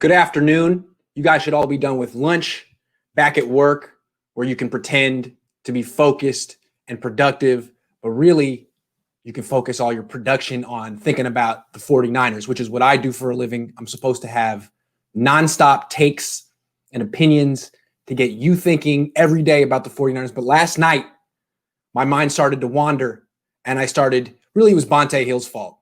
Good afternoon. You guys should all be done with lunch, back at work, where you can pretend to be focused and productive, but really you can focus all your production on thinking about the 49ers, which is what I do for a living. I'm supposed to have nonstop takes and opinions to get you thinking every day about the 49ers. But last night, my mind started to wander, and it was Bonta Hill's fault.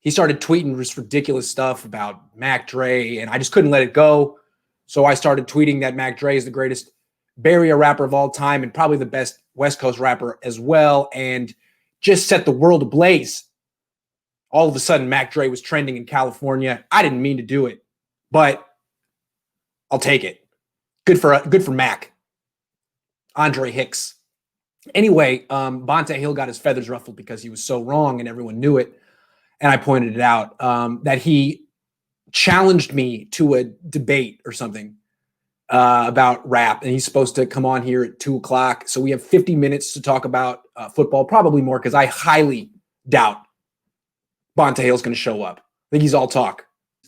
He started tweeting just ridiculous stuff about Mac Dre, and I just couldn't let it go. So I started tweeting that Mac Dre is the greatest Bay Area rapper of all time and probably the best West Coast rapper as well, and just set the world ablaze. All of a sudden, Mac Dre was trending in California. I didn't mean to do it, but I'll take it. Good for Mac. Andre Hicks. Anyway, Bonta Hill got his feathers ruffled because he was so wrong and everyone knew it. And I pointed it out, that he challenged me to a debate or something about rap. And he's supposed to come on here at 2:00. So we have 50 minutes to talk about football, probably more, because I highly doubt Bonta Hill's going to show up. I think he's all talk.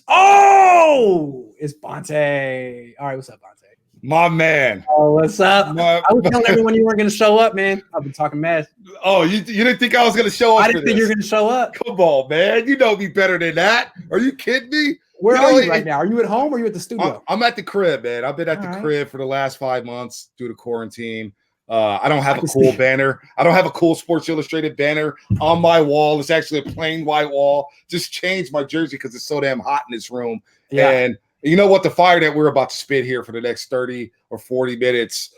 Oh, it's Bonta. All right, what's up, Bonta? My man. Oh, what's up? I was telling everyone you weren't going to show up, man. I've been talking mess. Oh, you didn't think I was going to show up? I didn't think you were going to show up. Come on, man. You know me better than that. Are you kidding me? Where are you right now? Are you at home or are you at the studio? I'm at the crib, man. I've been at the crib for the last 5 months due to quarantine. I don't have a cool banner. I don't have a cool Sports Illustrated banner on my wall. It's actually a plain white wall. Just changed my jersey because it's so damn hot in this room. Yeah. And you know what? The fire that we're about to spit here for the next 30 or 40 minutes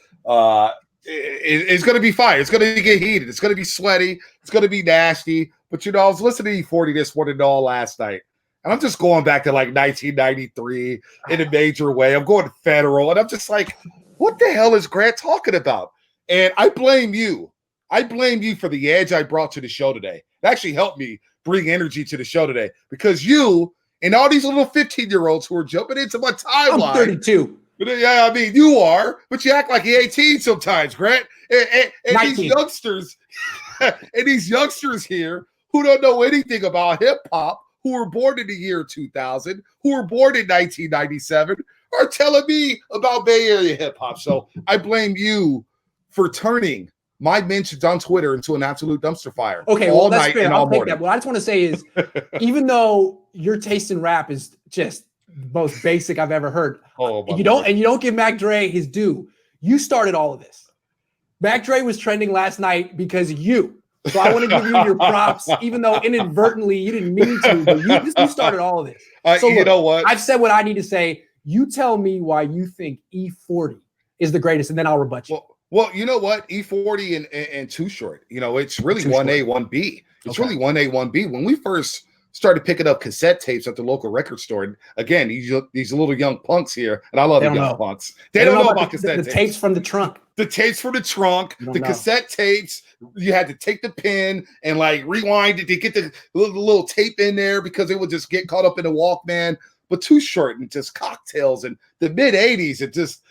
it's going to be fire. It's going to get heated. It's going to be sweaty. It's going to be nasty. But, I was listening to E40 this one and all last night. And I'm just going back to like 1993 in a major way. I'm going federal. And I'm just like, what the hell is Grant talking about? And I blame you. I blame you for the edge I brought to the show today. It actually helped me bring energy to the show today because you and all these little 15-year-olds who are jumping into my timeline. I'm 32. Yeah, I mean, you are, but you act like you're 18 sometimes, Grant. And these youngsters, here who don't know anything about hip-hop, who were born in the year 2000, who were born in 1997, are telling me about Bay Area hip-hop. So I blame you for turning my mentions on Twitter into an absolute dumpster fire. Okay, well, that's fair. I'll take that. What I just want to say is, even though your taste in rap is just the most basic I've ever heard, you don't give Mac Dre his due. You started all of this. Mac Dre was trending last night because of you. So I want to give you your props, even though inadvertently you didn't mean to, but you started all of this. So you know what? I've said what I need to say. You tell me why you think E40 is the greatest, and then I'll rebut you. Well, you know what? E40 and Too Short, it's really 1A, 1B. It's really 1A, 1B. When we first started picking up cassette tapes at the local record store, and again, these little young punks here, and I love the young punks. They don't know about cassette tapes. The tapes from the trunk. The tapes from the trunk, the cassette tapes, you had to take the pin and like rewind it to get the little tape in there because it would just get caught up in the Walkman. But Too Short and just Cocktails and the mid-'80s, it just,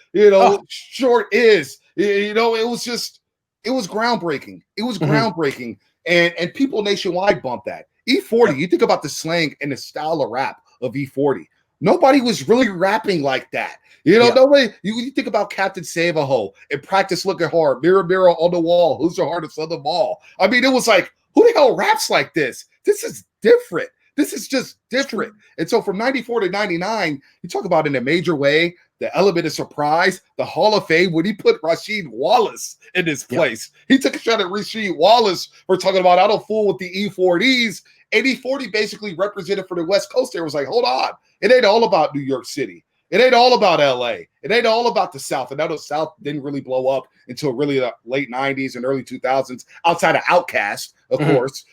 Short is. It was groundbreaking. It was groundbreaking. And people nationwide bumped that. E40, you think about the slang and the style of rap of E40. Nobody was really rapping like that. Nobody, you think about Captain Save-A-Ho and Practice Looking Hard, Mirror, Mirror on the Wall, Who's the Hardest of them all? I mean, it was like, who the hell raps like this? This is different. This is just different. And so from 94 to 99, you talk about in a major way, the element of surprise, the Hall of Fame, when he put Rasheed Wallace in his place. He took a shot at Rasheed Wallace for talking about, I don't fool with the E40s. And E40 basically represented for the West Coast there. It was like, hold on. It ain't all about New York City. It ain't all about LA. It ain't all about the South. And now the South didn't really blow up until really the late 90s and early 2000s, outside of Outkast, of course.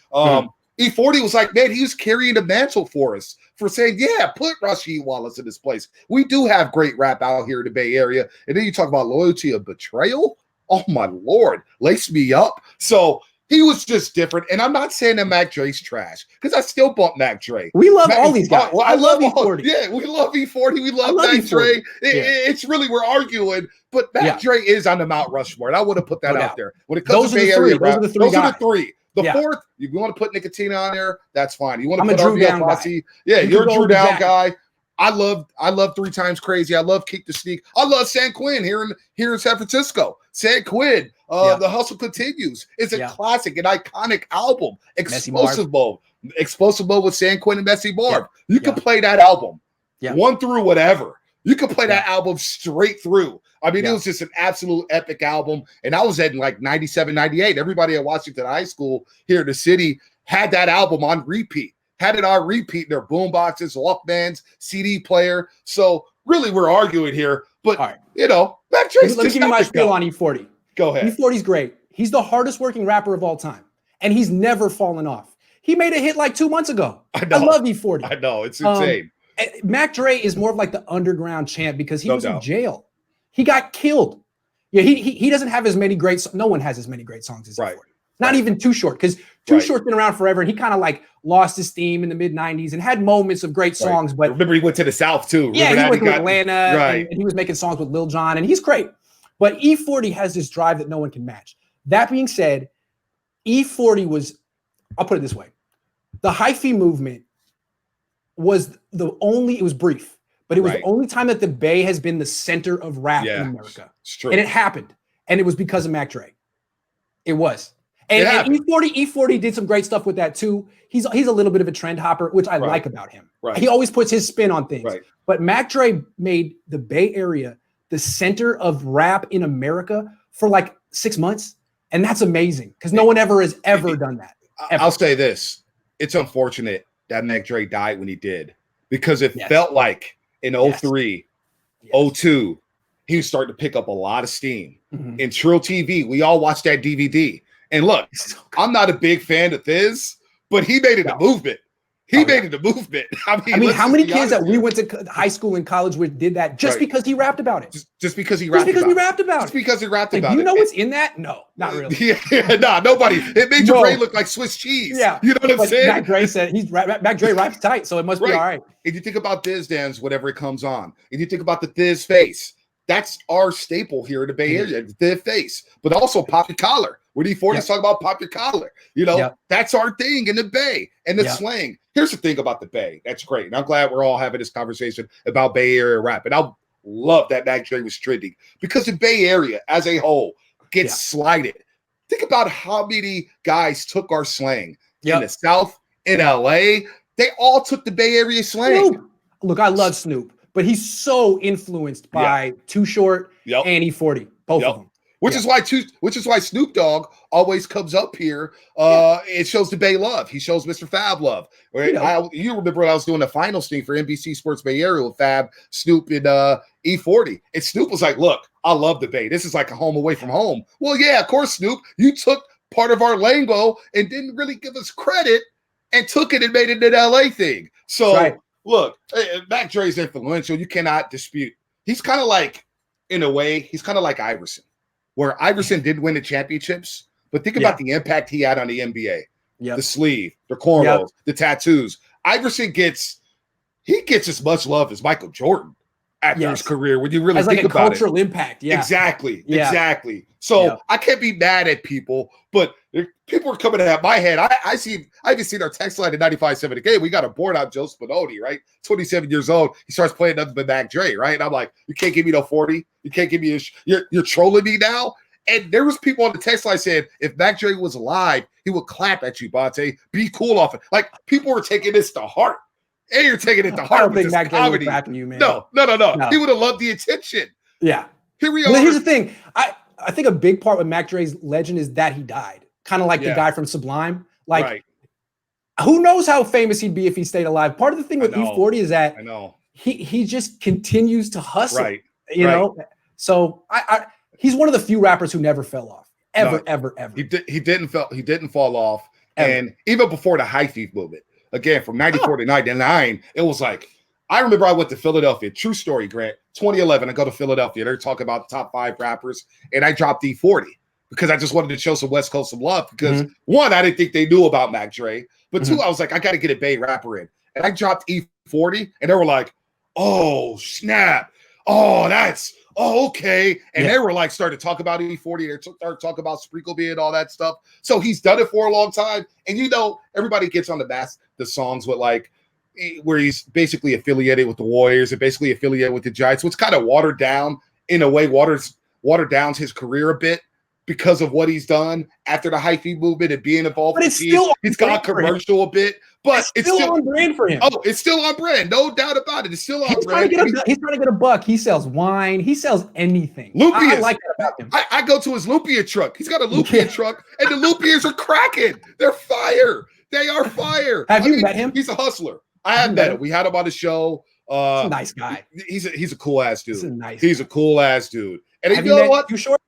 E40 was like, man, he was carrying the mantle for us for saying, yeah, put Rasheed Wallace in this place. We do have great rap out here in the Bay Area. And then you talk about loyalty of betrayal. Oh, my Lord. Lace me up. So he was just different. And I'm not saying that Mac Dre's trash because I still bump Mac Dre. We love all these guys. Well, I love E40. Yeah, we love E40. We love Mac Dre. It's really, we're arguing. But Mac Dre is on the Mount Rushmore. And I want to put that out there. When it comes to Bay Area rap, those are the three. The fourth, if you want to put Nicotina on there, that's fine. You want to put RBL Posse? Yeah, you're a Drew Down guy. I love 3 Times Crazy. I love Kick the Sneak. I love San Quinn here in San Francisco. San Quinn. The Hustle Continues. It's a classic, an iconic album. Explosive Mode with San Quinn and Messy Barb. You can play that album one through whatever. You can play that album straight through. I mean, it was just an absolute epic album. And I was at like 97, 98. Everybody at Washington High School here in the city had that album on repeat. Had it on repeat in their boom boxes, Walkmans, CD player. So really, we're arguing here. But, Mac Dre's let me give you my spiel on E40. Go ahead. E40's great. He's the hardest working rapper of all time. And he's never fallen off. He made a hit like 2 months ago. I love E40. I know. It's insane. Mac Dre is more of like the underground champ because he was in jail. He got killed. Yeah, he doesn't have as many great songs. No one has as many great songs as E40. Not even Too Short, because Too Short's been around forever, and he kind of like lost his steam in the mid-90s and had moments of great songs. But remember, he went to the South too. He went to Atlanta, and he was making songs with Lil Jon, and he's great. But E40 has this drive that no one can match. That being said, E40 was, I'll put it this way, the hyphy movement was it was brief, but it was the only time that the Bay has been the center of rap in America. It's true. And it happened, and it was because of Mac Dre. It was. And E40 did some great stuff with that too. He's a little bit of a trend hopper, which I like about him. He always puts his spin on things. But Mac Dre made the Bay Area the center of rap in America for like 6 months. And that's amazing because no one has ever done that. Ever. I'll say this. It's unfortunate that Mac Dre died when he did because it felt like in 03, 02, he was starting to pick up a lot of steam. In Trill TV, we all watched that DVD. And look, I'm not a big fan of Thiz, but he made it a movement. He made it a movement. I mean how many kids that we went to high school and college with did that just because he rapped about it? Just because he rapped about it. Just because he rapped about it. You know what's in that? No, not really. Nobody. It made your brain look like Swiss cheese. Yeah. You know what I'm saying? Mac Dre said Mac Dre raps tight, so it must be all right. If you think about Thiz Dance, whatever it comes on, if you think about the Thiz face, that's our staple here in the Bay Area, the Thiz face, but also Pop Your Collar. When E40's talking about Pop Your Collar, that's our thing in the Bay and the slang. Here's the thing about the Bay. That's great. And I'm glad we're all having this conversation about Bay Area rap. And I love that Mac Dre was trending because the Bay Area as a whole gets slighted. Think about how many guys took our slang in the South, in LA. They all took the Bay Area slang. Snoop. Look, I love Snoop, but he's so influenced by Too Short and E40, both of them. Which is why Snoop Dogg always comes up here. It shows the Bay love. He shows Mr. Fab love. Right? You remember when I was doing the finals thing for NBC Sports Bay Area with Fab, Snoop, and E40. And Snoop was like, look, I love the Bay. This is like a home away from home. Well, yeah, of course, Snoop. You took part of our lingo and didn't really give us credit and took it and made it an LA thing. So, look, Mac Dre's influential. You cannot dispute. He's kind of like, in a way, he's kind of like Iverson. Where Iverson did win the championships, but think about the impact he had on the NBA. The sleeve, the cornrows, the tattoos. Iverson gets as much love as Michael Jordan after his career when you really think like about it. Cultural impact, Exactly. So I can't be mad at people, but people are coming at my head. I even seen our text line at 95.7 again. We got a board out Joe Spinoni, right? 27 years old. He starts playing nothing but Mac Dre, right? And I'm like, you can't give me no 40. You can't give me you're trolling me now. And there was people on the text line saying, if Mac Dre was alive, he would clap at you, Bonta. Be cool off it. Like people were taking this to heart. And you're taking it to heart. I don't think Mac Dre was clapping you, man. No. He would have loved the attention. Yeah. Here we are. Well, here's the thing. I think a big part with Mac Dre's legend is that he died. Kind of like the guy from Sublime. Like, who knows how famous he'd be if he stayed alive? Part of the thing with E40 is that he just continues to hustle. You know? So he's one of the few rappers who never fell off. Ever. He didn't fall off. Ever. And even before the hyphy movement, again, from 94 to 99, it was like, I remember I went to Philadelphia. True story, Grant. 2011, I go to Philadelphia. They're talking about the top 5 rappers, and I dropped E40 because I just wanted to show some West Coast some love. Because one, I didn't think they knew about Mac Dre, but two, I was like, I got to get a Bay rapper in, and I dropped E40, and they were like, "Oh snap! Oh okay." And they were like, started to talk about E40. They started talking about Sprinkle Bee and all that stuff. So he's done it for a long time, and everybody gets on the songs with like where he's basically affiliated with the Warriors and basically affiliated with the Giants. So it's kind of watered down in a way, watered down his career a bit because of what he's done after the hyphy movement and being involved But with it's the team. still He's gone commercial a bit, but it's still on brand for him. Oh, it's still on brand. No doubt about it. It's still on brand. He's trying to get a buck. He sells wine. He sells anything. I like that about him. I go to his Lupia truck. He's got a Lupia truck, and the Lupias are cracking. They're fire. They are fire. Have you met him? He's a hustler. I have met him. We had him on the show. He's a nice guy. He's a cool ass dude. He's a cool ass dude. And have you know what? Too Short?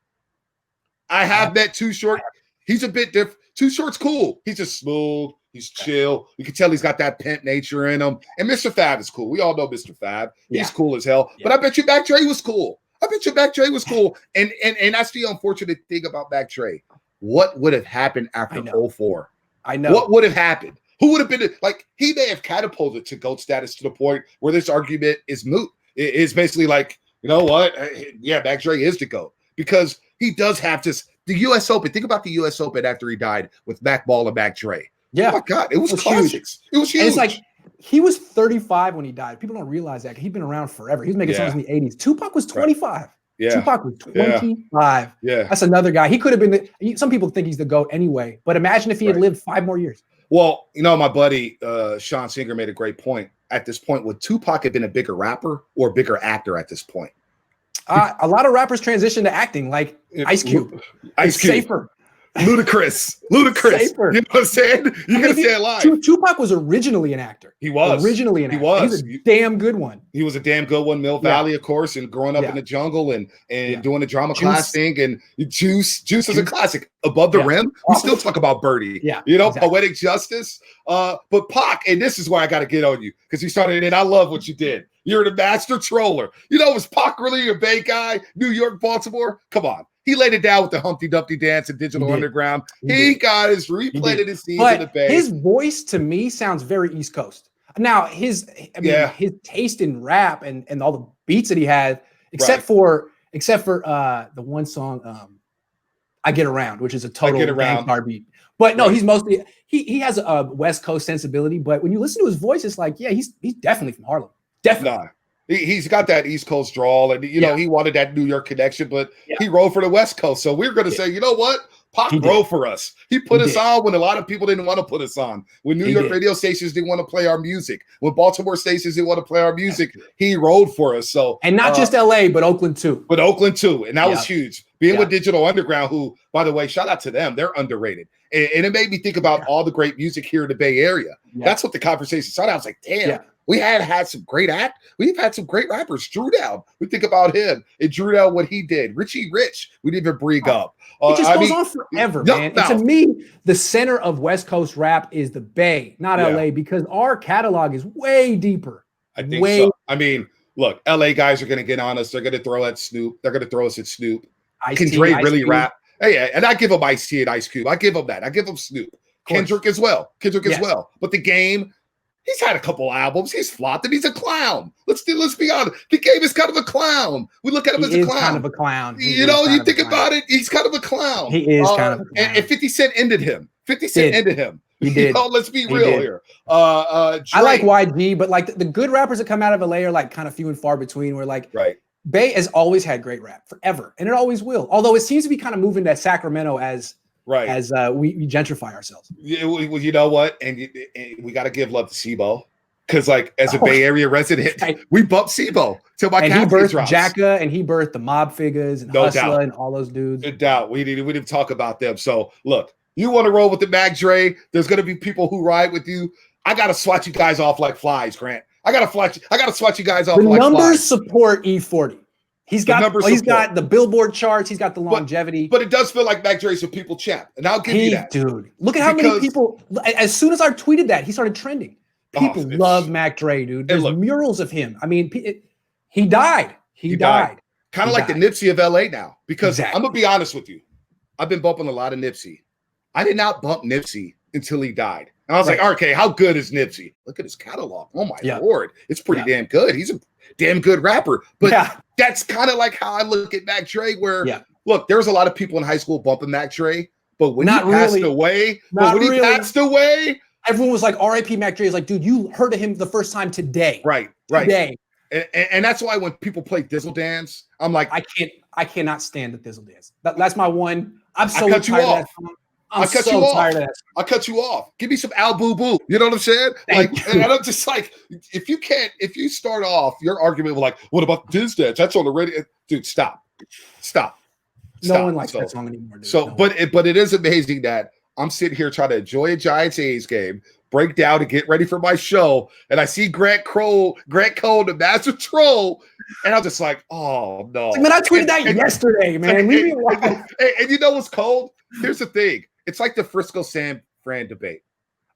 I have met Too Short. He's a bit different. Too Short's cool. He's just smooth. He's chill. You can tell he's got that pimp nature in him. And Mr. Fab is cool. We all know Mr. Fab. He's cool as hell. Yeah. But I bet you Mac Dre was cool. And that's the unfortunate thing about Mac Dre. What would have happened after 04? I know. What would have happened? Who would have been like? He may have catapulted to GOAT status to the point where this argument is moot. It's basically like, you know what? Yeah, Mac Dre is the GOAT because he does have this. The U.S. Open. Think about the U.S. Open after he died with Mac Ball and Mac Dre. Yeah. Oh my God, it was classics. Huge. It was huge. And it's like he was 35 when he died. People don't realize that. He'd been around forever. He was making songs in the 80s. Tupac was 25. Right. Yeah. Tupac was 25. Yeah. That's another guy. He could have been some people think he's the GOAT anyway. But imagine if he had lived 5 more years. Well, you know, my buddy Sean Singer made a great point. At this point, would Tupac have been a bigger rapper or a bigger actor at this point? A lot of rappers transition to acting, like Ice Cube. Ice Cube. Safer. Ludicrous. Safer. You know what I'm saying? You're going to say it live. Tupac was originally an actor. He was. Originally an actor. He was a damn good one. He was a damn good one. Mill Valley, of course, and growing up in the jungle and doing the drama class thing. And Juice is a classic. Above the rim, we still talk about Birdie. Yeah. You know, Poetic Justice. But Pac, and this is where I got to get on you because you started and I love what you did. You're the master troller. You know, was Pac really a Bay guy? New York, Baltimore? Come on. He laid it down with the Humpty Dumpty dance and Digital Underground. He got his replanted his seeds in the Bay. His voice to me sounds very East Coast. Now his taste in rap and all the beats that he had, except for the one song, I Get Around, which is a total Gangstar beat. But no, he's mostly he has a West Coast sensibility. But when you listen to his voice, it's like, he's definitely from Harlem. Definitely. Nah. He's got that East Coast drawl, and you know he wanted that New York connection, but he rode for the West Coast. So we're going to say, you know what? Pac rode for us. He put us on when a lot of people didn't want to put us on. When New York radio stations didn't want to play our music, when Baltimore stations didn't want to play our music, he rode for us. So and not just LA, but Oakland too. And that was huge. Being with Digital Underground, who, by the way, shout out to them. They're underrated. And it made me think about all the great music here in the Bay Area. That's what the conversation started. I was like, damn. We've had some great rappers. Drew Down. We think about him and Drew Down, what he did. Richie Rich, we didn't even bring up. It just goes on forever, man. And to me, the center of West Coast rap is the Bay, not LA, because our catalog is way deeper. I think so. I mean, look, LA guys are going to get on us. They're going to throw at Snoop. They're going to throw us at Snoop. Can Dre really rap? Hey, and I give him Ice-T and Ice Cube. I give him that. I give him Snoop. Kendrick as well. But the Game, he's had a couple albums. He's flopped, and he's a clown. Let's be honest. The Game is kind of a clown. We look at him as a clown. Kind of a clown. You know, you think about it, he's kind of a clown. He is kind of a clown. And 50 Cent ended him. He did. You know, let's be real here. Dre, I like YG, but like the good rappers that come out of LA are like kind of few and far between. We're like, Bay has always had great rap forever, and it always will. Although it seems to be kind of moving to Sacramento as we gentrify ourselves. Yeah, well, you know what? And we got to give love to SIBO. Because, like, as a Bay Area resident, we bumped SIBO till my and he birthed drops. Jacka, and he birthed the Mob Figures and Hustler and all those dudes. No doubt. We didn't talk about them. So, look, you want to roll with the Mac Dre, there's going to be people who ride with you. I got to swat you guys off like flies, Grant. I got to swat you guys off like flies. The numbers support E40. He's got the Billboard charts. He's got the longevity. But it does feel like Mac Dre's a people champ. And I'll give you that. Dude, look at how many people, as soon as I tweeted that, he started trending. People love Mac Dre, dude. There's murals of him. I mean, he died. He died. Kind of like the Nipsey of LA now. Because I'm going to be honest with you. I've been bumping a lot of Nipsey. I did not bump Nipsey until he died. And I was like, okay, how good is Nipsey? Look at his catalog. Oh, my Lord. It's pretty damn good. He's a damn good rapper. But that's kind of like how I look at Mac Dre, where, look, there was a lot of people in high school bumping Mac Dre. But when he passed away, everyone was like, R.I.P. Mac Dre. Is like, dude, you heard of him the first time today. Right. Today. And that's why when people play Dizzle Dance, I'm like, I cannot stand the Dizzle Dance. That's my one. I'm so cut you tired of off. that song. I'm so tired of that song. I'll cut you off. Give me some Al Boo Boo. You know what I'm saying? And I'm just like, if you start off your argument with like, what about Diz Dance? That's on the radio. Dude, stop. No one likes that song anymore, dude. So, but it is amazing that I'm sitting here trying to enjoy a Giants A's game, break down and get ready for my show, and I see Grant Cohn, the master troll, and I'm just like, oh no. Man, I tweeted that yesterday, man. And you know what's cold? Here's the thing. It's like the Frisco San Fran debate.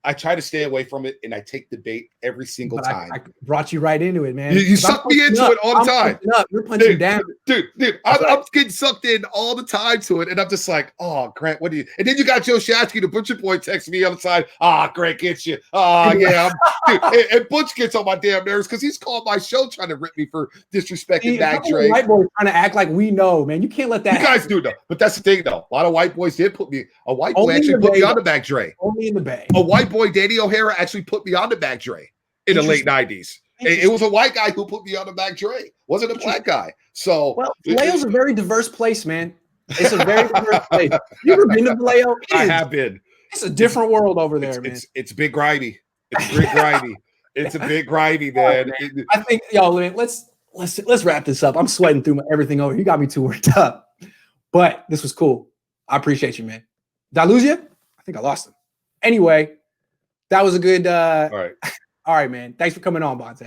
I try to stay away from it, and I take the bait every single time. I brought you right into it, man. You suck me into it all the time. You're punching down. Dude, I'm getting sucked in all the time to it, and I'm just like, oh, Grant, what do you? And then you got Joe Shasky, the Butcher Boy, text me on the side. Grant gets you. Yeah. Dude, and Butch gets on my damn nerves because he's called my show trying to rip me for disrespecting Mac Dre. White boys trying to act like we know, man. You can't let that. You guys do know, but that's the thing, though. A lot of white boys did put me. A white boy actually put me on to Mac Dre. Only in the Bay. A white boy, Danny O'Hara, actually put me on to Mac Dre in the late 90s. It was a white guy who put me on to Mac Dre. Wasn't a black guy. So, well, Valeo's a very diverse place, man. It's a very diverse place. You ever been to Vallejo? I have been. It's a different world over there, man. It's big grimy. It's big grimy. It's a big grimy, man. I think, man, let's wrap this up. I'm sweating through everything over. You got me too worked up. But this was cool. I appreciate you, man. Did I lose you? I think I lost him. Anyway, that was a good. All right, man. Thanks for coming on, Bonta.